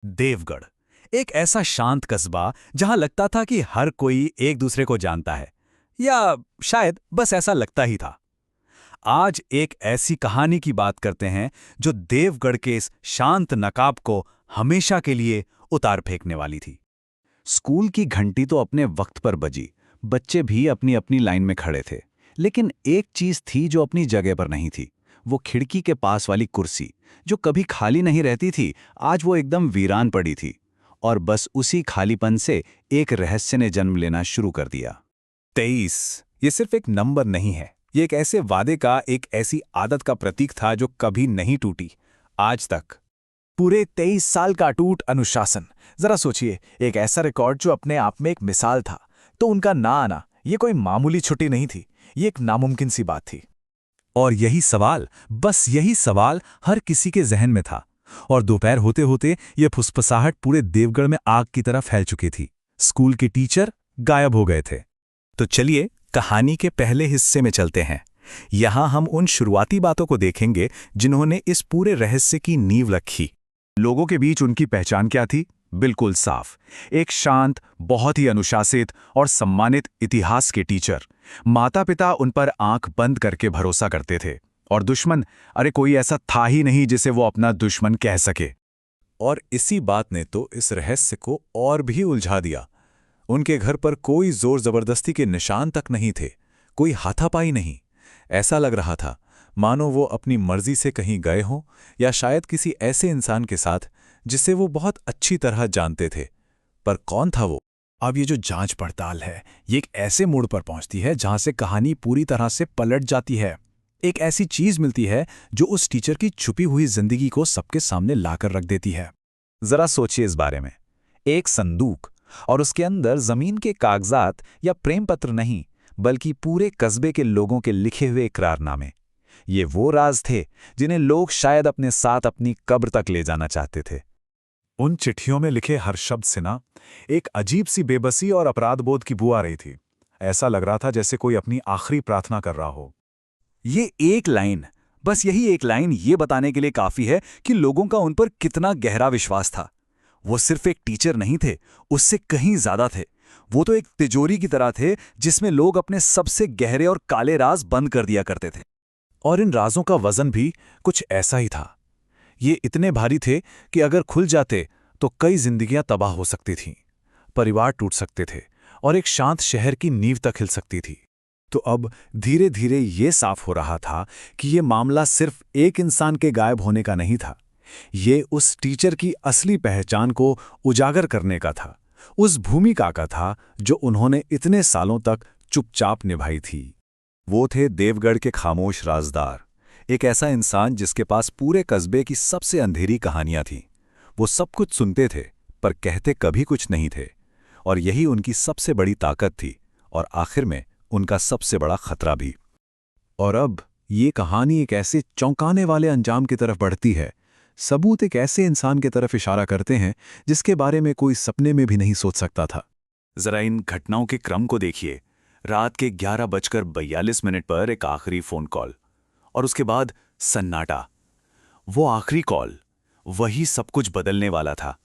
देवगढ़ एक ऐसा शांत कस्बा जहां लगता था कि हर कोई एक दूसरे को जानता है, या शायद बस ऐसा लगता ही था। आज एक ऐसी कहानी की बात करते हैं जो देवगढ़ के इस शांत नकाब को हमेशा के लिए उतार फेंकने वाली थी। स्कूल की घंटी तो अपने वक्त पर बजी, बच्चे भी अपनी अपनी लाइन में खड़े थे, लेकिन एक चीज थी जो अपनी जगह पर नहीं थी। वो खिड़की के पास वाली कुर्सी, जो कभी खाली नहीं रहती थी, आज वो एकदम वीरान पड़ी थी। और बस उसी खालीपन से एक रहस्य ने जन्म लेना शुरू कर दिया। 23 ये सिर्फ एक नंबर नहीं है, ये एक ऐसे वादे का, एक ऐसी आदत का प्रतीक था जो कभी नहीं टूटी आज तक। पूरे 23 साल का अटूट अनुशासन। जरा सोचिए, एक ऐसा रिकॉर्ड जो अपने आप में एक मिसाल था, तो उनका ना आना ये कोई मामूली छुट्टी नहीं थी, ये एक नामुमकिन सी बात थी। और यही सवाल, बस यही सवाल हर किसी के जहन में था। और दोपहर होते होते ये फुसफुसाहट पूरे देवगढ़ में आग की तरह फैल चुकी थी। स्कूल के टीचर गायब हो गए थे। तो चलिए कहानी के पहले हिस्से में चलते हैं। यहां हम उन शुरुआती बातों को देखेंगे जिन्होंने इस पूरे रहस्य की नींव रखी। लोगों के बीच उनकी पहचान क्या थी? बिल्कुल साफ, एक शांत, बहुत ही अनुशासित और सम्मानित इतिहास के टीचर। माता पिता उन पर आंख बंद करके भरोसा करते थे, और दुश्मन, अरे कोई ऐसा था ही नहीं जिसे वो अपना दुश्मन कह सके। और इसी बात ने तो इस रहस्य को और भी उलझा दिया। उनके घर पर कोई जोर जबरदस्ती के निशान तक नहीं थे, कोई हाथापाई नहीं। ऐसा लग रहा था मानो वो अपनी मर्जी से कहीं गए हों, या शायद किसी ऐसे इंसान के साथ जिसे वो बहुत अच्छी तरह जानते थे। पर कौन था वो? अब ये जो जांच पड़ताल है, ये एक ऐसे मोड़ पर पहुंचती है जहां से कहानी पूरी तरह से पलट जाती है। एक ऐसी चीज मिलती है जो उस टीचर की छुपी हुई जिंदगी को सबके सामने लाकर रख देती है। जरा सोचिए इस बारे में। एक संदूक, और उसके अंदर जमीन के कागजात या प्रेम पत्र नहीं, बल्कि पूरे कस्बे के लोगों के लिखे हुए इकरारनामे। ये वो राज थे जिन्हें लोग शायद अपने साथ अपनी कब्र तक ले जाना चाहते थे। उन चिट्ठियों में लिखे हर शब्द से ना एक अजीब सी बेबसी और अपराध बोध की बू आ रही थी। ऐसा लग रहा था जैसे कोई अपनी आखिरी प्रार्थना कर रहा हो। ये एक लाइन, बस यही एक लाइन ये बताने के लिए काफी है कि लोगों का उन पर कितना गहरा विश्वास था। वो सिर्फ एक टीचर नहीं थे, उससे कहीं ज्यादा थे। वो तो एक तिजोरी की तरह थे जिसमें लोग अपने सबसे गहरे और काले राज बंद कर दिया करते थे। और इन राजों का वजन भी कुछ ऐसा ही था। ये इतने भारी थे कि अगर खुल जाते तो कई जिंदगियां तबाह हो सकती थीं, परिवार टूट सकते थे, और एक शांत शहर की नींव तक हिल सकती थी। तो अब धीरे धीरे ये साफ हो रहा था कि ये मामला सिर्फ एक इंसान के गायब होने का नहीं था। ये उस टीचर की असली पहचान को उजागर करने का था, उस भूमिका का था जो उन्होंने इतने सालों तक चुपचाप निभाई थी। वो थे देवगढ़ के खामोश राजदार, एक ऐसा इंसान जिसके पास पूरे कस्बे की सबसे अंधेरी कहानियां थीं। वो सब कुछ सुनते थे, पर कहते कभी कुछ नहीं थे। और यही उनकी सबसे बड़ी ताकत थी, और आखिर में उनका सबसे बड़ा खतरा भी। और अब ये कहानी एक ऐसे चौंकाने वाले अंजाम की तरफ बढ़ती है। सबूत एक ऐसे इंसान की तरफ इशारा करते हैं जिसके बारे में कोई सपने में भी नहीं सोच सकता था। जरा इन घटनाओं के क्रम को देखिए। रात के 11:42 पर एक आखिरी फोन कॉल, और उसके बाद सन्नाटा। वो आखिरी कॉल, वही सब कुछ बदलने वाला था।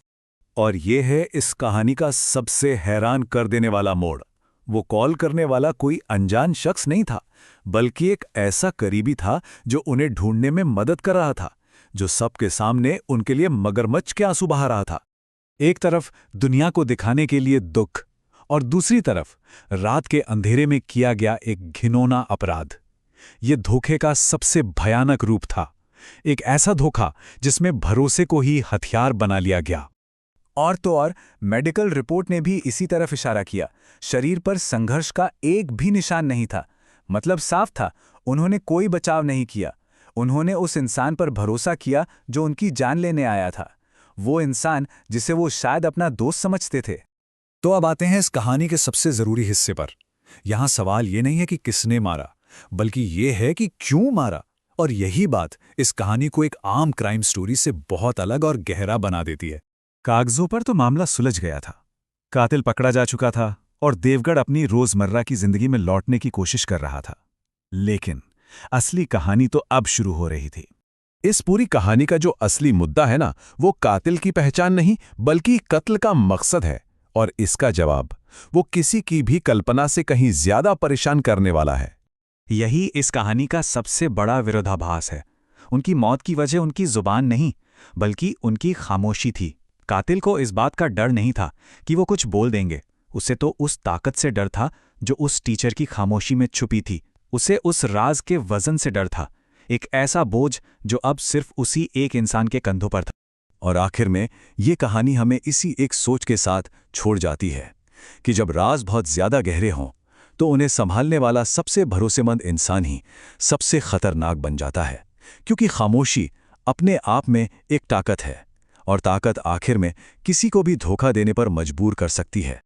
और ये है इस कहानी का सबसे हैरान कर देने वाला मोड़। वो कॉल करने वाला कोई अनजान शख्स नहीं था, बल्कि एक ऐसा करीबी था जो उन्हें ढूंढने में मदद कर रहा था, जो सबके सामने उनके लिए मगरमच्छ के आंसू बहा रहा था। एक तरफ दुनिया को दिखाने के लिए दुख, और दूसरी तरफ रात के अंधेरे में किया गया एक घिनौना अपराध। ये धोखे का सबसे भयानक रूप था, एक ऐसा धोखा जिसमें भरोसे को ही हथियार बना लिया गया। और तो और मेडिकल रिपोर्ट ने भी इसी तरफ इशारा किया। शरीर पर संघर्ष का एक भी निशान नहीं था। मतलब साफ था, उन्होंने कोई बचाव नहीं किया। उन्होंने उस इंसान पर भरोसा किया जो उनकी जान लेने आया था, वो इंसान जिसे वो शायद अपना दोस्त समझते थे। तो अब आते हैं इस कहानी के सबसे जरूरी हिस्से पर। यहां सवाल ये नहीं है कि किसने मारा, बल्कि ये है कि क्यों मारा। और यही बात इस कहानी को एक आम क्राइम स्टोरी से बहुत अलग और गहरा बना देती है। कागजों पर तो मामला सुलझ गया था, कातिल पकड़ा जा चुका था, और देवगढ़ अपनी रोजमर्रा की जिंदगी में लौटने की कोशिश कर रहा था। लेकिन असली कहानी तो अब शुरू हो रही थी। इस पूरी कहानी का जो असली मुद्दा है ना, वो कातिल की पहचान नहीं बल्कि कत्ल का मकसद है। और इसका जवाब वो किसी की भी कल्पना से कहीं ज्यादा परेशान करने वाला है। यही इस कहानी का सबसे बड़ा विरोधाभास है। उनकी मौत की वजह उनकी जुबान नहीं, बल्कि उनकी खामोशी थी। कातिल को इस बात का डर नहीं था कि वो कुछ बोल देंगे। उसे तो उस ताकत से डर था जो उस टीचर की खामोशी में छुपी थी। उसे उस राज के वजन से डर था, एक ऐसा बोझ जो अब सिर्फ उसी एक इंसान के कंधों पर था। और आखिर में ये कहानी हमें इसी एक सोच के साथ छोड़ जाती है कि जब राज बहुत ज्यादा गहरे हों तो उन्हें संभालने वाला सबसे भरोसेमंद इंसान ही सबसे खतरनाक बन जाता है। क्योंकि खामोशी अपने आप में एक ताकत है, और ताकत आखिर में किसी को भी धोखा देने पर मजबूर कर सकती है।